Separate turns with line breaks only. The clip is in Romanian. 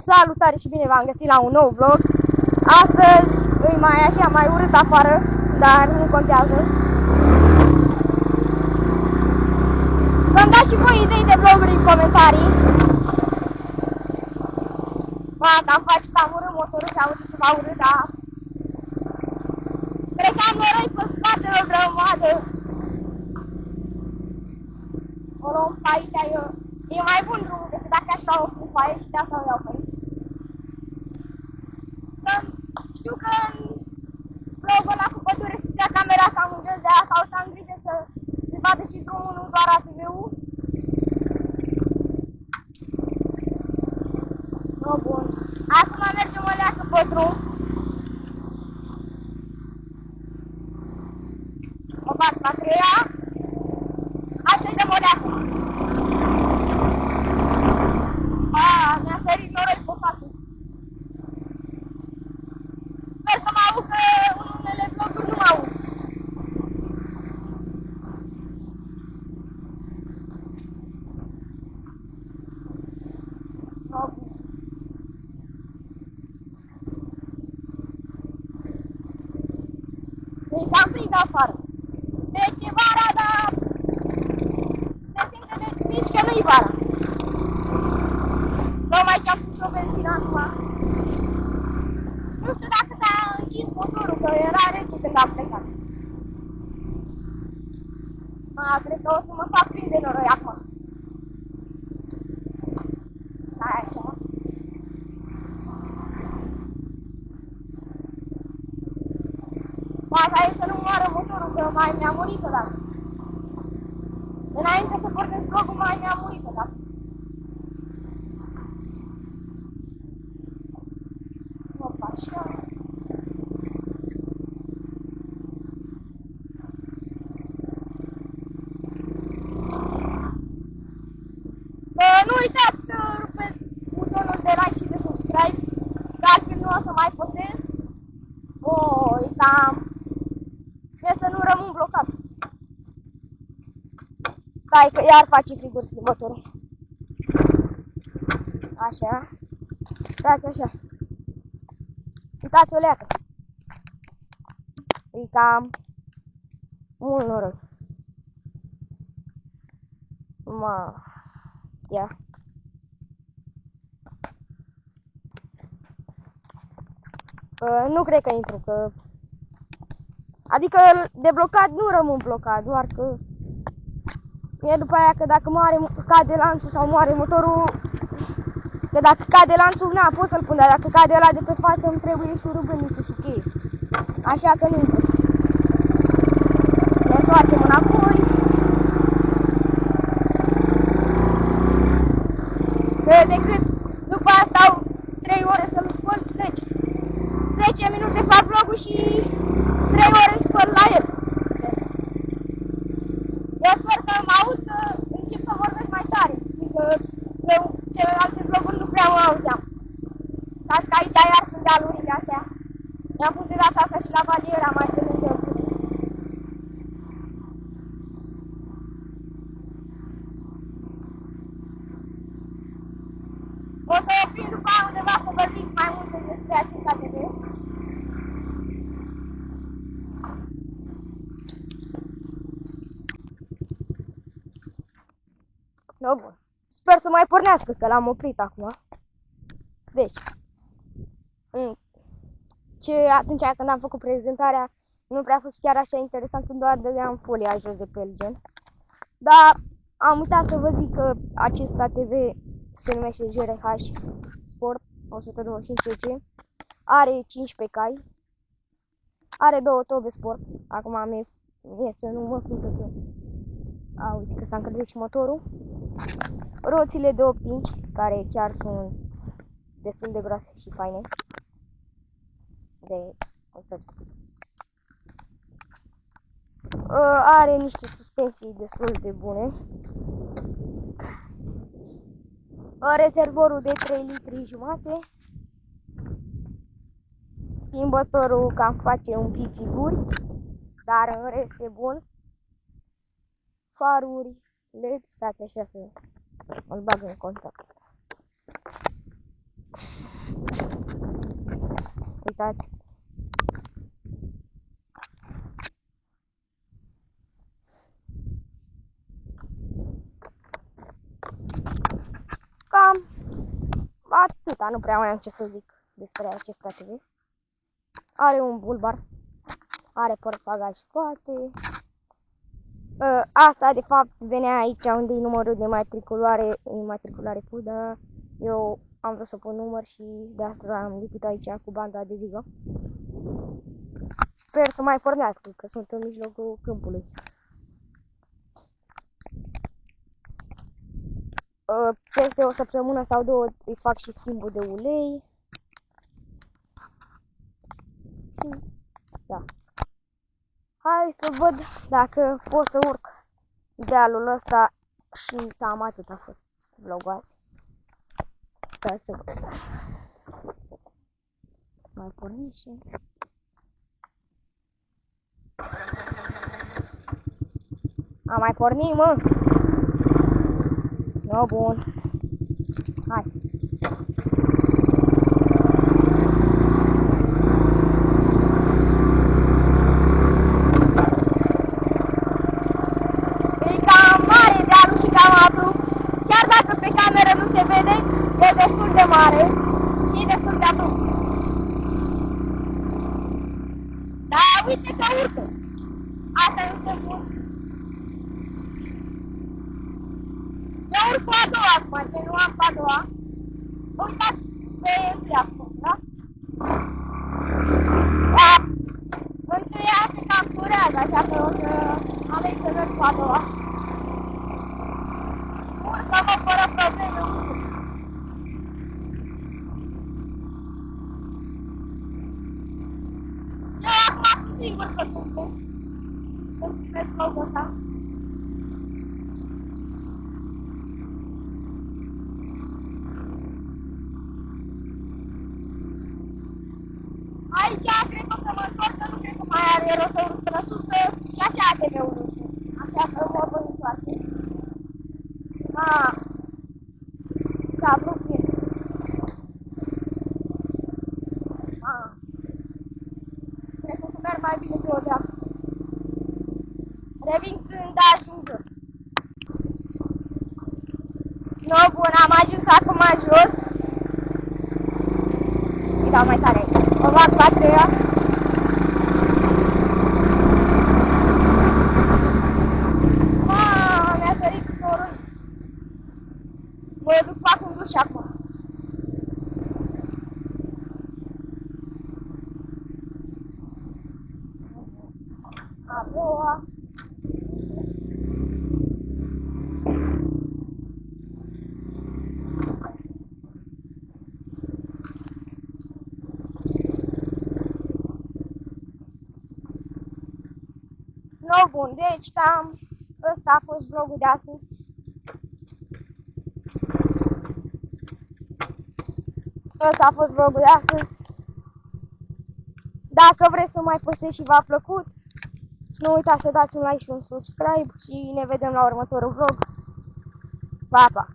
Salutare și bine v-am găsit la un nou vlog. Astăzi îi mai urât afară, dar nu contează. Să-mi dați și voi idei de vloguri în comentarii. Cam face cam urât motorul și auzi ceva urât, dar cred că am noroi pe spatele o grămadă. O luăm pe aici, e mai bun drumul decât dacă aș lua o cupaie și de asta o iau pe aici. Știu că în vlogul ăla cu pădure se ția camera cam în jos, de asta o să am grijă să se vadă și drumul, nu doar ATV-ul. No, bun. Acum mergem o leacă pe drum. O fac pe a treia. Hai să-i dăm o leacă. Mi-a sărit noroi pe față. Sper să mă aud că în unele vloguri nu mă aud. No, bun. E cam frig afară. Deci e vara, dar se simte de zici că nu-i vara. Tocmai ce-am pus o benzină acum. Nu știu dacă s-a închis motorul, că era rece când am plecat. Cred că o să mă fac plin de noroi acum. Hai așa. Asta e să nu moară motorul, că mai mi-a murit odată. Înainte să pornesc vlogul, mai mi-a murit odată. Opa, așa. Nu uitați să rupeți butonul de like și de subscribe, că altfel nu o să mai postez. E cam... E să nu rămân blocat. Stai că iar face friguri schimbătorul. Așa. Uitați așa. Uitați o leacă. E cam... mult noroc. Ia. Nu cred că intru, că... Adică de blocat nu rămân blocat, doar că... E după aia că dacă cade lanțul sau moare motorul... Că dacă cade lanțul, pot să-l pun, dar dacă cade ăla de pe față îmi trebuie șurubelnițul și cheie. Așa că nu intru. Ne întoarcem înapoi. Decât după asta stau 3 ore să-l spăl, deci 10 minute fac vlogul și 3 ore spăl la el. Eu sper că mă aud, că încep să vorbesc mai tare, fiindcă eu celelalte vloguri nu prea mă auzeam. Stați că aici iar sunt dealurile astea. Mi-am pus de data asta și la valiera mai de lângă. O să oprim după aia undeva să vă zic mai multe despre acest ATV. No, bun. Sper să mai pornească, că l-am oprit acum. Deci, atunci când am făcut prezentarea, nu prea a fost chiar așa interesant, când doar dădeam folia jos de pe el, gen. Dar am uitat să vă zic că acest ATV se numește GRH Sport 125 cc, are 15 cai, are 2 tobe sport. Acum mie să nu mă frică că... uite că s-a încălzit și motorul. Roțile de 8 inci, care chiar sunt destul de groase și faine. Are niște suspensii destul de bune. Rezervorul de 3 litri jumate. Schimbătorul cam face un pic figuri, dar în rest e bun. Faruri LED, stați așa să îl bag în contact. uitați. Cam atâta, nu prea mai am ce să zic despre acesta TV. Are un bulbar, are portbagaj poate. Asta de fapt venea aici unde e numărul de matriculare cu, dar eu am vrut să pun număr și de asta am lipit aici cu banda adezivă. Sper să mai pornească, că sunt în mijlocul câmpului. Peste o săptămână sau două îi fac și schimbul de ulei. Da. Hai să văd dacă pot să urc dealul ăsta și cam atât a fost vlogul azi. Stai să văd. Mai porni și... A mai pornit, mă! No, bun. Hai. E cam mare dealul și cam abrupt. Chiar dacă pe cameră nu se vede, e destul de mare și e destul de abrupt. Dar uite că urcă. Asta nu se pot. Eu urc cu a doua acum, ce nu am cu a doua. Uitați pe întâia acum, da? Da. Întâia se capturează, așa că o să aleg să merg cu a doua. Urcă-mă fără probleme. Eu acum sunt singur că sunt. Când primesc locul ăsta. Aici cred că o să mă întorc, că nu cred că mai are rost să urc până sus, că și așa ATV-ul nu știu. Așa că mă voi întoarce. Ce abrupt e. Cred că o să merg mai bine pe o deal. Revin când ajung jos. No, bun, am ajuns acum jos. Îi dau mai tare aici. O bag pe a treia. Mi-a sărit piciorul. Mă duc, fac un duș acum. A doua. No, bun, deci cam ăsta a fost vlogul de astăzi. Ăsta a fost vlogul de astăzi. Dacă vreți să mai postez și v-a plăcut, nu uitați să dați un like și un subscribe și ne vedem la următorul vlog. Pa, pa!